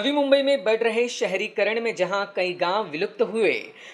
नवी मुंबई में बढ़ रहे शहरीकरण में जहां कई गांव विलुप्त हुए,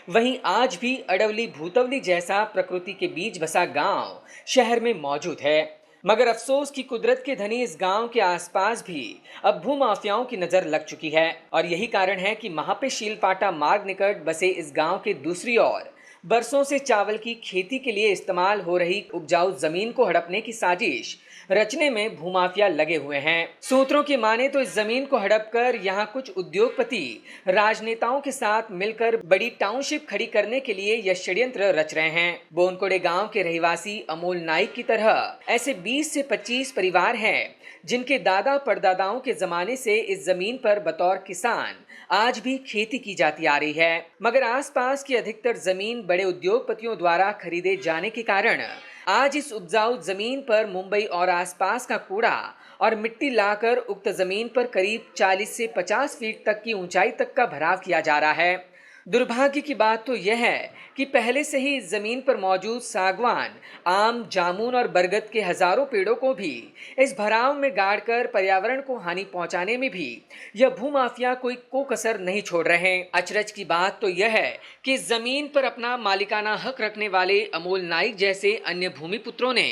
वहीं आज भी अडवली भूतवली जैसा प्रकृति के बीच बसा गांव शहर में मौजूद है। मगर अफसोस की कुदरत के धनी इस गांव के आसपास भी अब भूमाफियाओं की नजर लग चुकी है और यही कारण है कि महापे शीलपाटा मार्ग निकट बसे इस गांव के दूसरी ओर बरसों से चावल की खेती के लिए इस्तेमाल हो रही उपजाऊ जमीन को हड़पने की साजिश रचने में भूमाफिया लगे हुए हैं। सूत्रों की माने तो इस जमीन को हड़प कर यहाँ कुछ उद्योगपति राजनेताओं के साथ मिलकर बड़ी टाउनशिप खड़ी करने के लिए यह षड्यंत्र रच रहे हैं। बोनकोड़े गांव के रहवासी अमोल नाइक की तरह ऐसे 20 से 25 परिवार हैं जिनके दादा परदादाओं के जमाने से इस जमीन पर बतौर किसान आज भी खेती की जाती आ रही है। मगर आसपास की अधिकतर जमीन बड़े उद्योगपतियों द्वारा खरीदे जाने के कारण आज इस उपजाऊ जमीन पर मुंबई और आसपास का कूड़ा और मिट्टी लाकर उक्त जमीन पर करीब 40 से 50 फीट तक की ऊंचाई तक का भराव किया जा रहा है। दुर्भाग्य की बात तो यह है कि पहले से ही इस जमीन पर मौजूद सागवान, आम, जामुन और बरगद के हजारों पेड़ों को भी इस भराव में गाड़कर पर्यावरण को हानि पहुंचाने में भी यह भूमाफिया कोई कोकसर नहीं छोड़ रहे हैं। अचरज की बात तो यह है कि इस जमीन पर अपना मालिकाना हक रखने वाले अमोल नाइक जैसे अन्य भूमिपुत्रों ने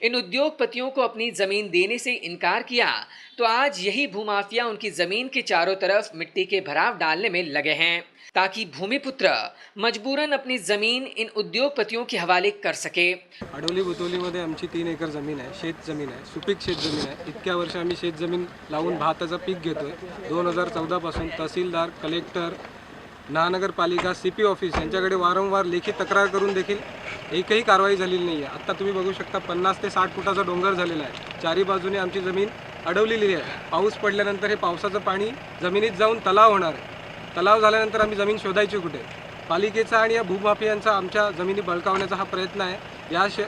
इन उद्योगपतियों को अपनी जमीन देने से इनकार किया तो आज यही भूमाफिया उनकी जमीन के चारों तरफ मिट्टी के भराव डालने में लगे हैं ताकि भूमिपुत्र मजबूरन अपनी जमीन इन उद्योगपतियों के हवाले कर सके। अडवली भूतवलीमध्ये आमची 3 एकर जमीन आहे, शेत जमीन आहे, सुपीक शेत जमीन आहे। इतक्या वर्ष आम्ही शेत जमीन लावून भाताचं पीक घेतोय। 2014 पासून तहसीलदार, कलेक्टर, महानगरपालिका, सीपी ऑफिस यांच्याकडे वारंवार लेखी तक्रार करून देखील एकही कारवाई झालेली नाही आहे। आता तुम्ही बघू शकता 50 ते 60 फुटाचा डोंगर झालेला आहे। चारी बाजूने आमची जमीन अडवलेली आहे। पाऊस पडल्यानंतर हे पावसाचं पाणी जमिनीत जाऊन तलाव होणार आहे। तलाव झाल्यानंतर आम्ही जमीन शोधायची कुठे? पालिकेचा आणि या भूमाफियांचा आमच्या जमिनी बळकावण्याचा हा प्रयत्न आहे।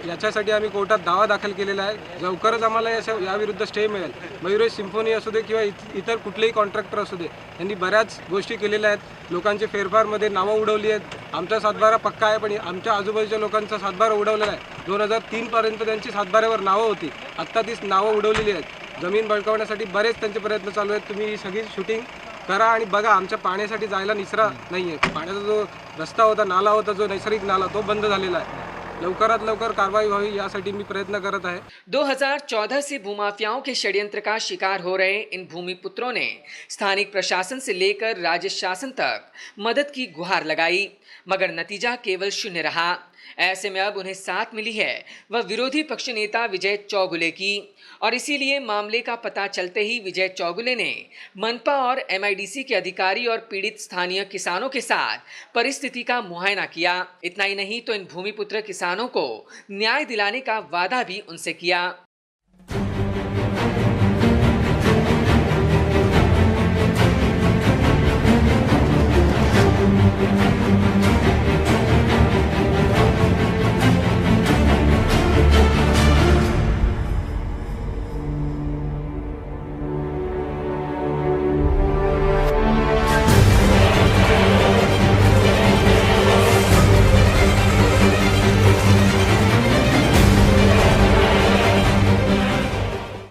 याच्यासाठी आम्ही कोर्टात दावा दाखल केलेला आहे। लवकरच आम्हाला याविरुद्ध स्टे मिळेल। मयुरेश सिम्फोनी असू दे किंवा इतर कुठलेही कॉन्ट्रॅक्टर असू दे, यांनी बऱ्याच गोष्टी केलेल्या आहेत। लोकांचे फेरफारमध्ये नावं उडवली आहेत। आमचा सातबारा पक्का आहे, पण आमच्या आजूबाजूच्या लोकांचा सातबारा उडवलेला आहे। 2003 पर्यंत त्यांची सातबाऱ्यावर नावं होती, आत्ता तीच नावं उडवलेली आहेत। जमीन बळकावण्यासाठी बरेच त्यांचे प्रयत्न चालू आहेत। तुम्ही ही सगळी शूटिंग करा आणि बघा, आमच्या पाण्यासाठी जायला निचरा नाही आहे। पाण्याचा जो रस्ता होता, नाला होता, जो नैसर्गिक नाला, तो बंद झालेला आहे। लवकरात लवकर कार्रवाई व्हावी यासाठी मी प्रयत्न करत आहे। 2014 से भूमाफियाओं के षड्यंत्र का शिकार हो रहे इन भूमिपुत्रों ने स्थानिक प्रशासन से लेकर राज्य शासन तक मदद की गुहार लगाई, मगर नतीजा केवल शून्य रहा। ऐसे में अब उन्हें साथ मिली है वह विरोधी पक्ष नेता विजय चौगुले की, और इसीलिए मामले का पता चलते ही विजय चौगुले ने मनपा और एमआईडीसी के अधिकारी और पीड़ित स्थानीय किसानों के साथ परिस्थिति का मुआयना किया। इतना ही नहीं तो इन भूमिपुत्र किसानों को न्याय दिलाने का वादा भी उनसे किया।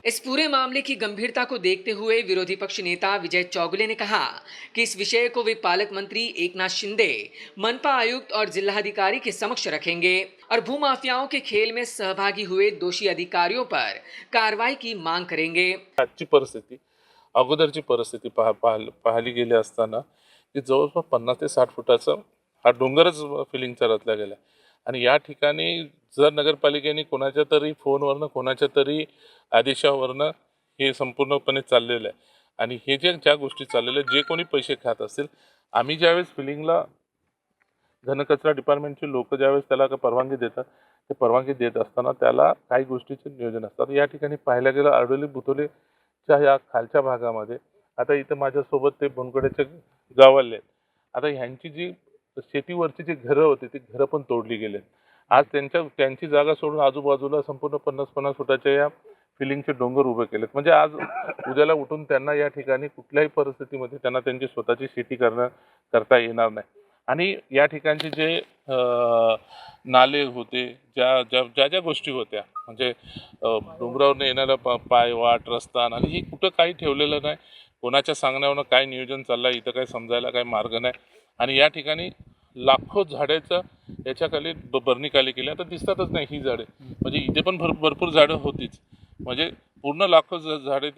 इस पूरे मामले की गंभीरता को देखते हुए विरोधी पक्ष नेता विजय चौगुले ने कहा कि इस विषय को वे पालक मंत्री एकनाथ शिंदे, मनपा आयुक्त और जिलाधिकारी के समक्ष रखेंगे और भूमाफियाओं के खेल में सहभागी हुए दोषी अधिकारियों पर कार्रवाई की मांग करेंगे। आजची परिस्थिती, अगोदरची परिस्थिती पाहिली गेली असताना की जवळपास 50 ते 60 फुटाचा हा डोंगरच फिलिंगचा रचला गेला आणि या ठिकाणी जर नगरपालिकेने कोणाच्या तरी फोनवरनं, कोणाच्या तरी आदेशावरनं हे संपूर्णपणे चाललेलं आहे आणि हे ज्या गोष्टी चाललेल्या, जे कोणी पैसे खात असेल, आम्ही ज्यावेळेस फिलिंगला घनकचरा डिपार्टमेंटचे लोक ज्यावेळेस त्याला परवानगी देतात, ते परवानगी देत असताना त्याला काही गोष्टीचे नियोजन असतात। या ठिकाणी पाहायला गेलं अडवली भूतवलीच्या या खालच्या भागामध्ये आता इथं माझ्यासोबत ते बोनकड्याचे गाववाले, आता ह्यांची जी शेतीवरची जी घरं होती ती घरं पण तोडली गेले। आज त्यांची जागा सोडून आजूबाजूला संपूर्ण 50-50 फुटाच्या या फिलिंगचे डोंगर उभे केलेत। म्हणजे आज उद्याला उठून त्यांना या ठिकाणी कुठल्याही परिस्थितीमध्ये त्यांना त्यांची स्वतःची शेती करता येणार नाही। आणि या ठिकाणचे जे नाले होते, ज्या गोष्टी होत्या, म्हणजे डोंगरावरून येणारा पायवाट, रस्ता आणि हे कुठं काही ठेवलेलं नाही। कोणाच्या सांगण्यावरून काय नियोजन चाललं इथं काय समजायला काय मार्ग नाही. आणि या ठिकाणी लाखो झाडाचं याच्याखाली बरणी खाली केली, आता दिसतातच नाही ही झाडे. म्हणजे इथे पण भरपूर झाडं होतीच, म्हणजे पूर्ण लाखो झाडे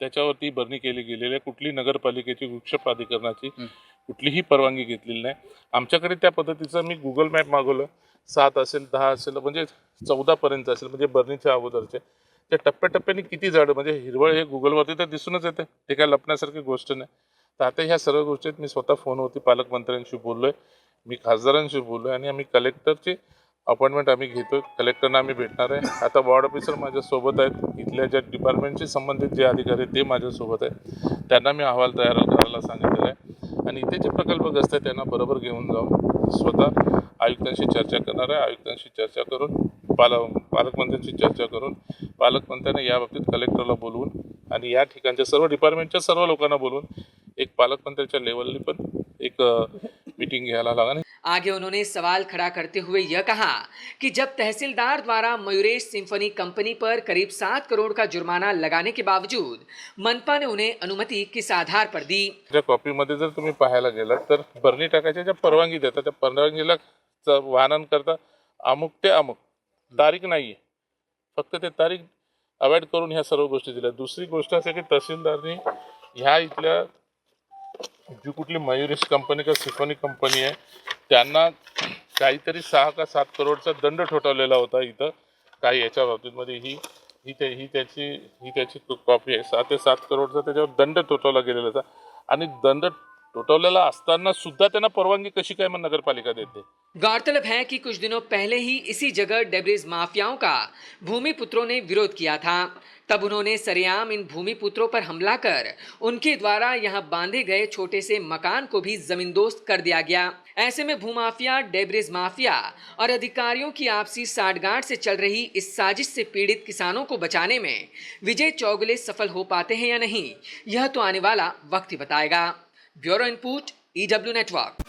त्याच्यावरती बरणी केली गेलेली आहे. कुठली नगरपालिकेची वृक्ष प्राधिकरणाची कुठलीही परवानगी घेतलेली नाही. आमच्याकडे त्या पद्धतीचं मी गुगल मॅप मागवलं, 7 असेल 10 असेल म्हणजे 14पर्यंत असेल, म्हणजे बरणीच्या अगोदरचे त्या टप्प्याटप्प्याने किती झाडं, म्हणजे हिरवळ हे गुगलवरती तर दिसूनच येते, ते काय लपण्यासारखी गोष्ट नाही. तर आता ह्या सर्व गोष्टीत मी स्वतः फोनवरती पालकमंत्र्यांशी बोललो आहे, मी खासदारांशी बोललो आहे आणि आम्ही कलेक्टरची अपॉइंटमेंट आम्ही घेतो. कलेक्टरना आम्ही भेटणार आहे. आता वॉर्ड ऑफिसर माझ्यासोबत आहेत, इथल्या ज्या डिपार्टमेंटशी संबंधित जे अधिकारी आहेत ते माझ्यासोबत आहेत. त्यांना मी अहवाल तयार करायला सांगितलेला आहे आणि इथे जे प्रकल्पग्रस्त आहेत त्यांना बरोबर घेऊन जाऊन स्वतः आयुक्तांशी चर्चा करणार आहे. आयुक्तांशी चर्चा करून पालकमंत्र्यांशी चर्चा करून पालकमंत्र्यांनी याबाबतीत कलेक्टरला बोलवून आणि या ठिकाणच्या सर्व डिपार्टमेंटच्या सर्व लोकांना बोलवून एक पालकमंत्र्यांच्या लेवलनी पण एक मीटिंग घ्यायला लागेल. आगे उन्होंने सवाल खड़ा करते हुए यह कहा कि जब तहसीलदार द्वारा मयूरेश सिम्फनी कंपनी पर करीब 7 करोड़ का जुर्माना लगाने के बावजूद मनपा ने उन्हें अनुमति किस आधार पर दी. त्या कॉपीमध्ये जर तुम्ही पाहायला गेलात तर बरणी टाकायच्या ज्या परवानगी देतात त्या परवानगीला वाहनांकरता अमुक ते अमुक तारीख नाही आहे, फक्त ते तारीख अवॉइड करून ह्या सर्व गोष्टी दिल्या. दुसरी गोष्ट असे की तहसीलदारनी ह्या इथल्या जी कुठली मयुरेश कंपनी का सिम्फनी कंपनी आहे त्यांना काहीतरी 6 का 7 करोडचा दंड ठोठावलेला होता. इथं काही याच्या बाबतीमध्ये ही त्याची कॉपी आहे. 6 ते 7 करोडचा त्याच्यावर दंड ठोठावला गेलेला होता आणि दंड ठोठावलेला असताना सुद्धा त्यांना परवानगी कशी काय मग नगरपालिका देते. गौरतलब है कि कुछ दिनों पहले ही इसी जगह डेब्रिज माफियाओं का भूमिपुत्रों ने विरोध किया था. तब उन्होंने सरेआम इन भूमिपुत्रों पर हमला कर उनके द्वारा यहां बांधे गए छोटे से मकान को भी जमींदोस्त कर दिया गया. ऐसे में भूमाफिया, डेब्रिज माफिया और अधिकारियों की आपसी साठगांठ से चल रही इस साजिश से पीड़ित किसानों को बचाने में विजय चौगुले सफल हो पाते हैं या नहीं, यह तो आने वाला वक्त ही बताएगा. Bureau input, EW network.